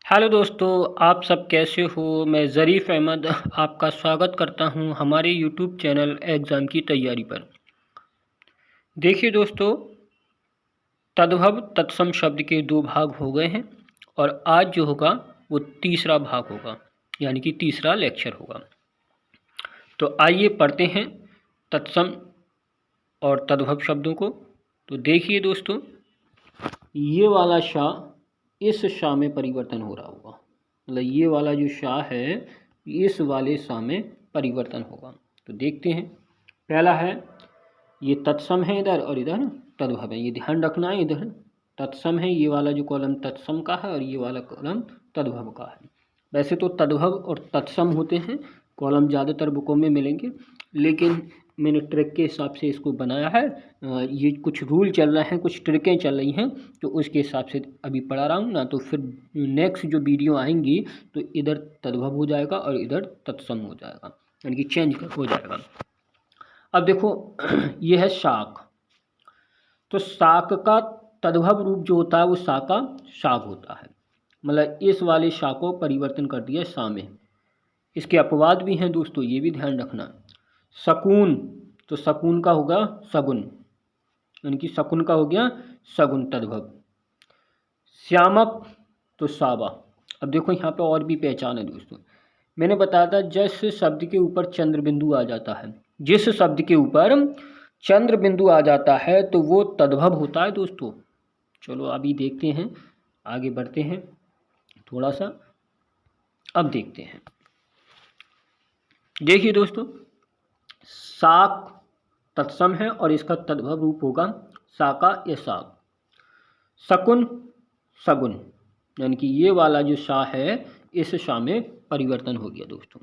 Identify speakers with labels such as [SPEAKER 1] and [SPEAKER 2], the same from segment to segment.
[SPEAKER 1] Hello दोस्तों, आप सब कैसे हो। मैं ज़रीफ़ अहमद आपका स्वागत करता हूं हमारे यूट्यूब चैनल एग्ज़ाम की तैयारी पर। देखिए दोस्तों, तद्भव तत्सम शब्द के दो भाग हो गए हैं और आज जो होगा वो तीसरा भाग होगा, यानी कि तीसरा लेक्चर होगा। तो आइए पढ़ते हैं तत्सम और तद्भव शब्दों को। तो देखिए दोस्तों, ये वाला शाह इस शाह में परिवर्तन हो रहा होगा, मतलब ये वाला जो शाह है इस वाले शाह में परिवर्तन होगा। तो देखते हैं, पहला है ये तत्सम है इधर और इधर तद्भव है, ये ध्यान रखना है। इधर तत्सम है, ये वाला जो कॉलम तत्सम का है और ये वाला कॉलम तद्भव का है। वैसे तो तद्भव और तत्सम होते हैं, कॉलम ज़्यादातर बुकों में मिलेंगे, लेकिन मैंने ट्रिक के हिसाब से इसको बनाया है। ये कुछ रूल चल रहे हैं, कुछ ट्रिकें चल रही हैं, तो उसके हिसाब से अभी पढ़ा रहा हूँ ना। तो फिर नेक्स्ट जो वीडियो आएंगी तो इधर तद्भव हो जाएगा और इधर तत्सम हो जाएगा, यानी कि चेंज हो जाएगा। अब देखो ये है शाक। तो शाक का तद्भव रूप जो होता है वो शा का शाक होता है, मतलब इस वाले शा को परिवर्तन कर दिया शा में। इसके अपवाद भी हैं दोस्तों, ये भी ध्यान रखना। शकुन, तो शकुन का होगा शगुन, यानी कि शकुन का हो गया शगुन तद्भव। श्यामक, तो सावा। अब देखो यहाँ पे और भी पहचान है दोस्तों। मैंने बताया था जिस शब्द के ऊपर चंद्र बिंदु आ जाता है, जिस शब्द के ऊपर चंद्र बिंदु आ जाता है तो वो तद्भव होता है दोस्तों। चलो अभी देखते हैं, आगे बढ़ते हैं थोड़ा सा। अब देखते हैं, देखिए दोस्तों, शाक तत्सम है और इसका तद्भव रूप होगा शाका या शाक। शकुन शगुन, यानी कि ये वाला जो शा है इस शा में परिवर्तन हो गया दोस्तों।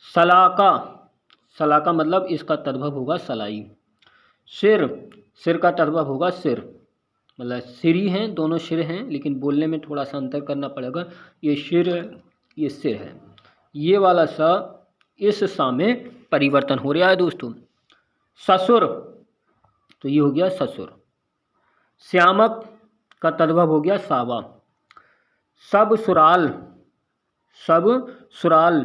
[SPEAKER 1] सलाका, सलाका मतलब इसका तद्भव होगा सलाई। सिर, सिर का तद्भव होगा सिर, मतलब सिर ही हैं, दोनों सिर हैं, लेकिन बोलने में थोड़ा सा अंतर करना पड़ेगा। ये सिर है, ये सिर है। ये वाला सा इस सा में परिवर्तन हो रहा है दोस्तों। ससुर, तो ये हो गया ससुर। श्यामक का तद्भव हो गया सावा। सब सुराल, सब सुराल,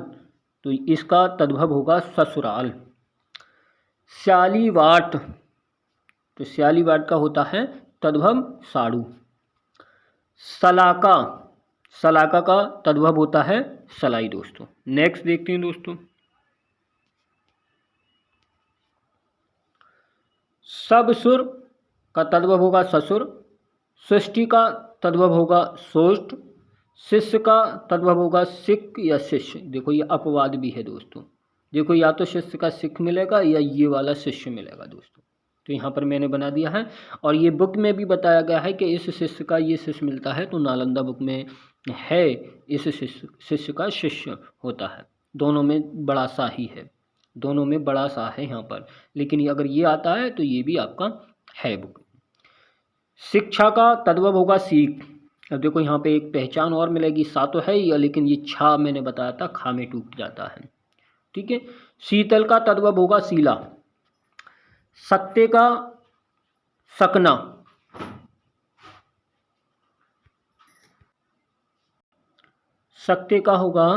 [SPEAKER 1] तो इसका तद्भव होगा ससुराल। श्यालीवाट, तो श्यालीवाट का होता है तद्भव साड़ू। सलाका, सलाका का तद्भव होता है सलाई दोस्तों। नेक्स्ट देखते हैं दोस्तों, सब सुर का तद्भव होगा ससुर। सृष्टि का तद्भव होगा सोष्ट। शिष्य का तद्भव होगा सिख या शिष्य। देखो ये अपवाद भी है दोस्तों, देखो या तो शिष्य का सिख मिलेगा या ये वाला शिष्य मिलेगा दोस्तों। तो यहाँ पर मैंने बना दिया है, और ये बुक में भी बताया गया है कि इस शिष्य का ये शिष्य मिलता है, तो नालंदा बुक में है इस शिष्य का शिष्य होता है। दोनों में बड़ा सा ही है, दोनों में बड़ा सा है यहाँ पर, लेकिन अगर ये आता है तो ये भी आपका है बुक। शिक्षा का तद्भव होगा सीख। अब देखो यहाँ पे एक पहचान और मिलेगी, सा तो है ही, लेकिन ये छा मैंने बताया था खा में टूट जाता है, ठीक है। शीतल का तद्भव होगा सीला। सत्य का सकना, सत्य का होगा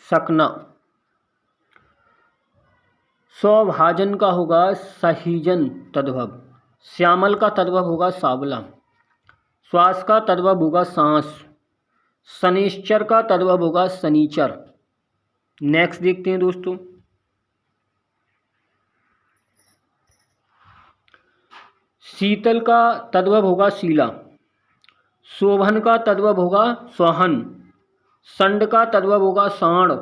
[SPEAKER 1] सकना। सौभाजन का होगा सहीजन तद्भव। श्यामल का तद्भव होगा सावला। श्वास का तद्भव होगा सांस। शनिश्चर का तद्भव होगा शनिचर। नेक्स्ट देखते हैं दोस्तों, शीतल का तद्भव होगा शीला। शोभन का तद्भव होगा सोहन। संड का तद्भव होगा सांड।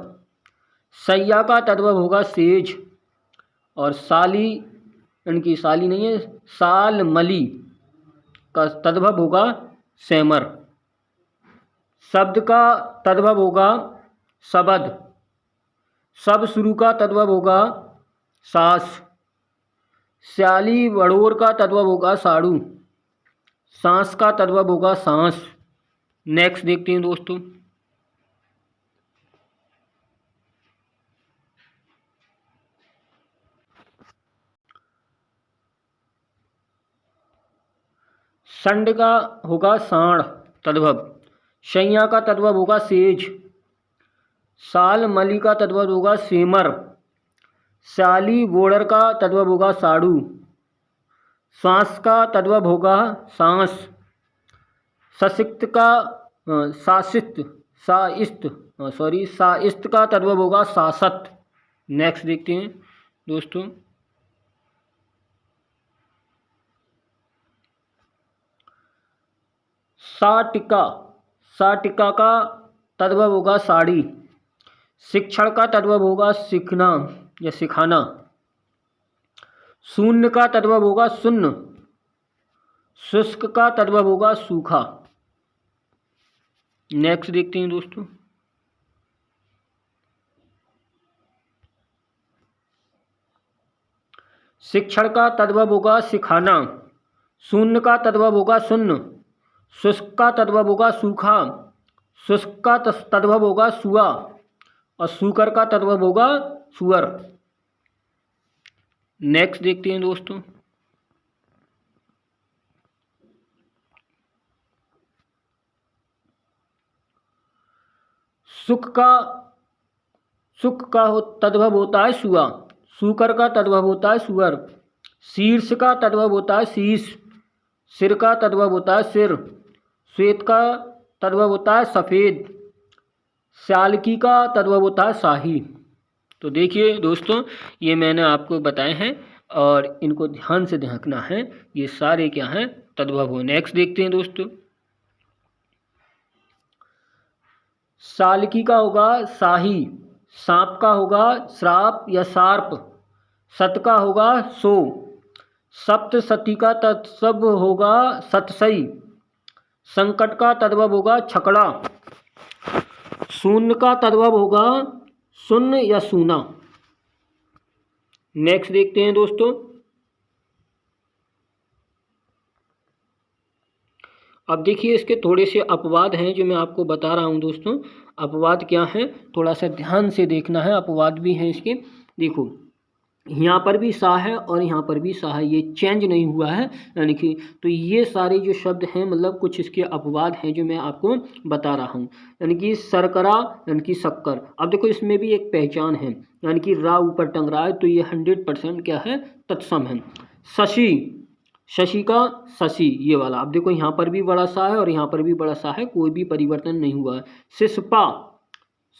[SPEAKER 1] सैया का तद्भव होगा सेज। और साली, इनकी साली नहीं है, साल मली का तद्भव होगा सेमर। शब्द का तद्भव होगा शबद। सब शुरू का तद्भव होगा सास। श्याली वड़ोर का तद्भव होगा साड़ू। सांस का तद्भव होगा सांस। नेक्स्ट देखते हैं दोस्तों, संड का होगा सांड तद्भव। शैया का तद्भव होगा सेज। साल मली का तद्भव होगा सेमर। शाली बॉर्डर का तद्भव होगा साड़ू। सांस का तद्भव होगा सांस। सशिक्त का शासित साइस्त साइस्त का तद्भव होगा सासत। नेक्स्ट देखते हैं दोस्तों। साटिका, साटिका का तद्भव होगा साड़ी। शिक्षण का तद्भव होगा सीखना या सिखाना। शून्य का तद्भव होगा शून्य। शुष्क का तद्भव होगा सूखा। नेक्स्ट देखते हैं दोस्तों। शिक्षण का तद्भव होगा सिखाना। शून्य का तद्भव होगा शून्य। शुष्क का तद्भव होगा सूखा। शुष्क का तद्भव होगा सुआ और सूकर का तद्भव होगा सुअर। नेक्स्ट देखते हैं दोस्तों। सुख का तद्भव होता है सुआ। सूकर का तद्भव होता है सुअर। शीर्ष का तद्भव होता है शीश। सिर का तद्भव होता है सिर। श्वेत का तद्भव होता है सफ़ेद। शालकी का तद्भव होता है शाही। तो देखिए दोस्तों, ये मैंने आपको बताए हैं और इनको ध्यान से देखना है। ये सारे क्या हैं, तद्भव हो। नेक्स्ट देखते हैं दोस्तों। शालकी का होगा शाही। सांप का होगा श्राप या शार्प। सत का होगा सो। सप्तशती का तत्सव होगा सतसई। संकट का तद्भव होगा छकड़ा। शून्य का तद्भव होगा शून्य या सूना। नेक्स्ट देखते हैं दोस्तों। अब देखिए, इसके थोड़े से अपवाद हैं जो मैं आपको बता रहा हूं दोस्तों। अपवाद क्या है, थोड़ा सा ध्यान से देखना है। अपवाद भी हैं इसके। देखो, यहाँ पर भी सा है और यहाँ पर भी सा है, ये चेंज नहीं हुआ है यानी कि। तो ये सारे जो शब्द हैं, मतलब कुछ इसके अपवाद हैं जो मैं आपको बता रहा हूँ। यानी कि सरकरा यानी कि शक्कर। अब देखो, इसमें भी एक पहचान है, यानी कि रा ऊपर टंग रहा है तो ये 100% क्या है, तत्सम है। शशि, शशि का शशि, ये वाला। अब देखो, यहाँ पर भी बड़ा सा है और यहाँ पर भी बड़ा सा है, कोई भी परिवर्तन नहीं हुआ है। शिष्पा,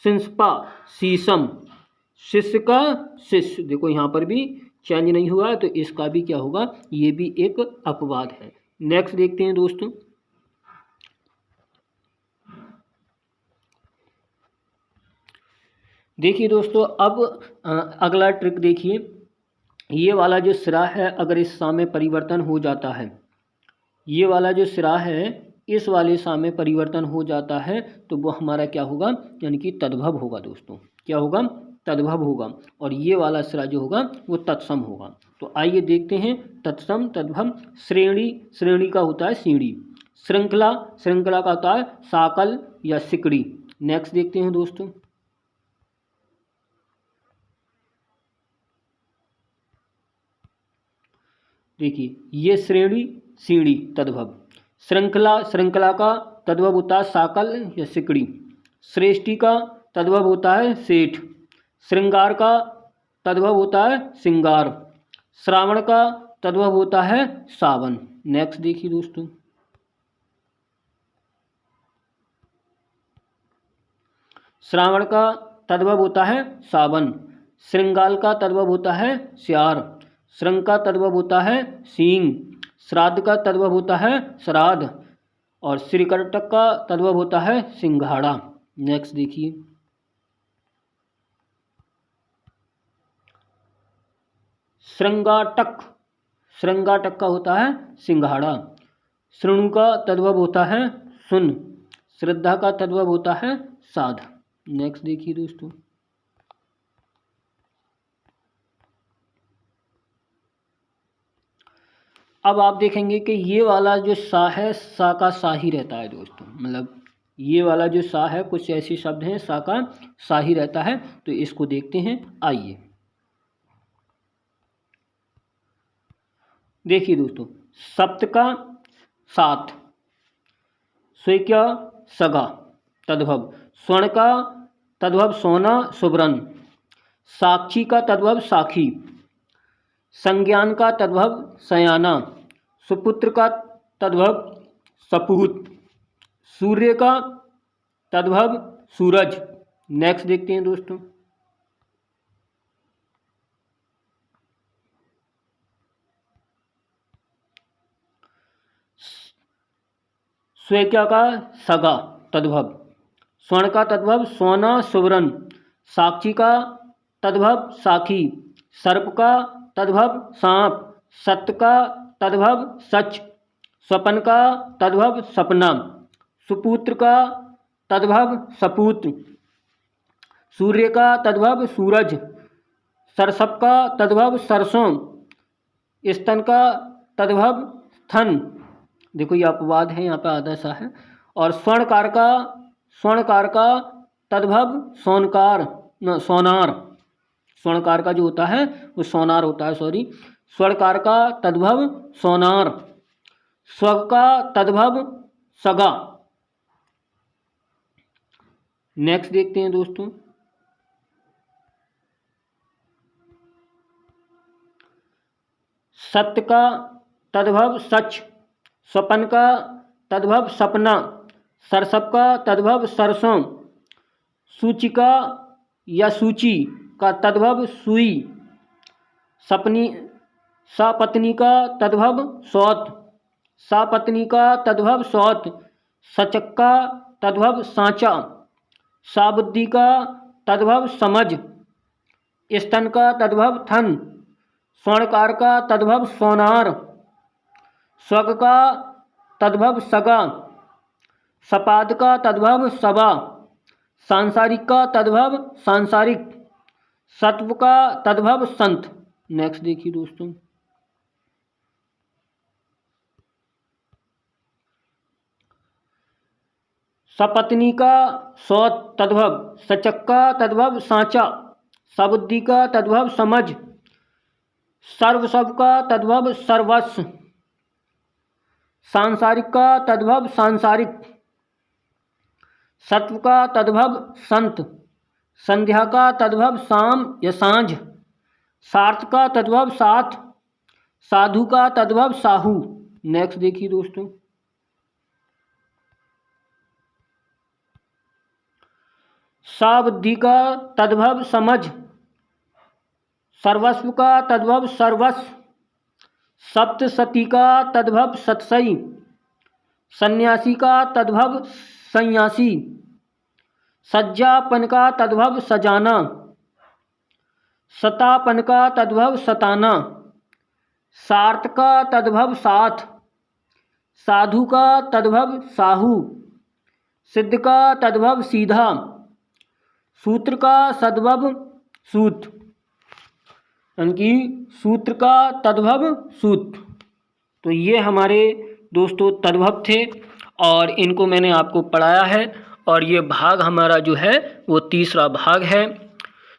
[SPEAKER 1] शिंसपा, शीशम। शिष्य का शिष्य, देखो यहाँ पर भी चेंज नहीं हुआ है, तो इसका भी क्या होगा, ये भी एक अपवाद है। नेक्स्ट देखते हैं दोस्तों। देखिए दोस्तों, अब अगला ट्रिक देखिए। ये वाला जो सिरा है, अगर इस सा में परिवर्तन हो जाता है, ये वाला जो सिरा है इस वाले सा में परिवर्तन हो जाता है, तो वो हमारा क्या होगा, यानी कि तद्भव होगा दोस्तों। क्या होगा, तद्भव होगा। और ये वाला सिरा जो होगा वो तत्सम होगा। तो आइए देखते हैं, तत्सम तद्भव। श्रेणी, श्रेणी का होता है सीढ़ी। श्रृंखला, श्रृंखला का होता है साकल या सिकड़ी। नेक्स्ट देखते हैं दोस्तों। देखिए, ये श्रेणी, सीढ़ी, तद्भव। श्रृंखला, श्रृंखला का तद्भव होता है साकल या सिकड़ी। श्रेष्ठी का तद्भव होता है सेठ। श्रृंगार का तद्भव होता है सिंगार। श्रावण का तद्भव होता है सावन। नेक्स्ट देखिए दोस्तों। श्रावण का तद्भव होता है सावन। श्रृंगाल का तद्भव होता है स्यार। श्रृंग का तद्भव होता है सींग। श्राद्ध का तद्भव होता है श्राद्ध। और श्रीकंटक का तद्भव होता है सिंघाड़ा। नेक्स्ट देखिए। श्रृंगाटक, श्रृंगाटक का होता है सिंघाड़ा। श्रृणु का तद्भव होता है सुन। श्रद्धा का तद्भव होता है साध। नेक्स्ट देखिए दोस्तों। अब आप देखेंगे कि ये वाला जो सा है, सा का सा ही रहता है दोस्तों। मतलब ये वाला जो सा है, कुछ ऐसे शब्द हैं सा का सा ही रहता है। तो इसको देखते हैं, आइए देखिए दोस्तों। सप्त का सात। स्वे का सगा तद्भव, स्वर्ण का तद्भव सोना सुवर्ण, साक्षी का तद्भव साखी, संज्ञान का तद्भव सयाना, सुपुत्र का तद्भव सपूत, सूर्य का तद्भव सूरज। नेक्स्ट देखते हैं दोस्तों। स्वेक्या का सगा तद्भव, स्वर्ण का तद्भव सोना सुवर्ण, साक्षी का तद्भव साखी, सर्प का तद्भव सांप, सत्य का तद्भव सच, स्वपन का तद्भव सपना, सुपुत्र का तद्भव सपूत, सूर्य का तद्भव सूरज, सरसप का तद्भव सरसों, स्तन का तद्भव थन। देखो ये अपवाद है, यहाँ पे आधा सा है। और स्वर्णकार का तद्भव सोनकार न सोनार, स्वर्णकार का जो होता है वो सोनार होता है, सॉरी। स्वर्णकार का तद्भव सोनार, स्वर्ग का तद्भव सगा। नेक्स्ट देखते हैं दोस्तों। सत्य का तद्भव सच, स्वपन का तद्भव सपना, सरसप का तद्भव सरसों, सूचिका या सूची का तद्भव सुई, सपत्नी का तद्भव सौत, सापत्नी का तद्भव सौत, सचक का तद्भव सांचा, साबुद्धि का तद्भव समझ, स्तन का तद्भव थन, स्वर्णकार का तद्भव सोनार, स्वर्ग का तद्भव सगा, सपाद का तद्भव सभा, सांसारिक का तद्भव सांसारिक, सत्व का तद्भव संत। नेक्स्ट देखिए दोस्तों। सपत्नी का सौत तद्भव, सचक का तद्भव सांचा, सबुद्धि का तद्भव समझ, सर्व सब का तद्भव सर्वस्व, सांसारिक का तद्भव सांसारिक, सत्व का तद्भव संत, संध्या का तद्भव शाम या सांझ, सार्थ का तद्भव साथ, साधु का तद्भव साहू। नेक्स्ट देखिए दोस्तों। साबुद्धि का तद्भव समझ, सर्वस्व का तद्भव सर्वस्व, सप्तसती का तद्भव सतसई, सन्यासी का तद्भव सन्यासी, सज्जापन का तद्भव सजाना, सतापन का तद्भव सताना, सार्थ का तद्भव साथ, साधु का तद्भव साहू, सिद्ध का तद्भव सीधा, सूत्र का तद्भव सूत, यानी सूत्र का तद्भव सूत। तो ये हमारे दोस्तों तद्भव थे और इनको मैंने आपको पढ़ाया है और ये भाग हमारा जो है वो तीसरा भाग है।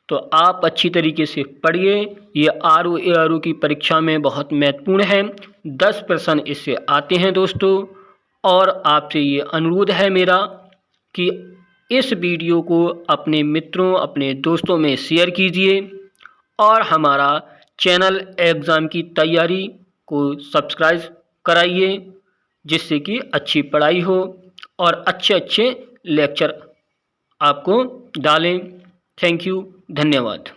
[SPEAKER 1] तो आप अच्छी तरीके से पढ़िए। ये आरओ एआरओ की परीक्षा में बहुत महत्वपूर्ण है, 10 प्रश्न इससे आते हैं दोस्तों। और आपसे ये अनुरोध है मेरा कि इस वीडियो को अपने मित्रों अपने दोस्तों में शेयर कीजिए और हमारा चैनल एग्ज़ाम की तैयारी को सब्सक्राइब कराइए, जिससे कि अच्छी पढ़ाई हो और अच्छे अच्छे लेक्चर आपको डालें। थैंक यू, धन्यवाद।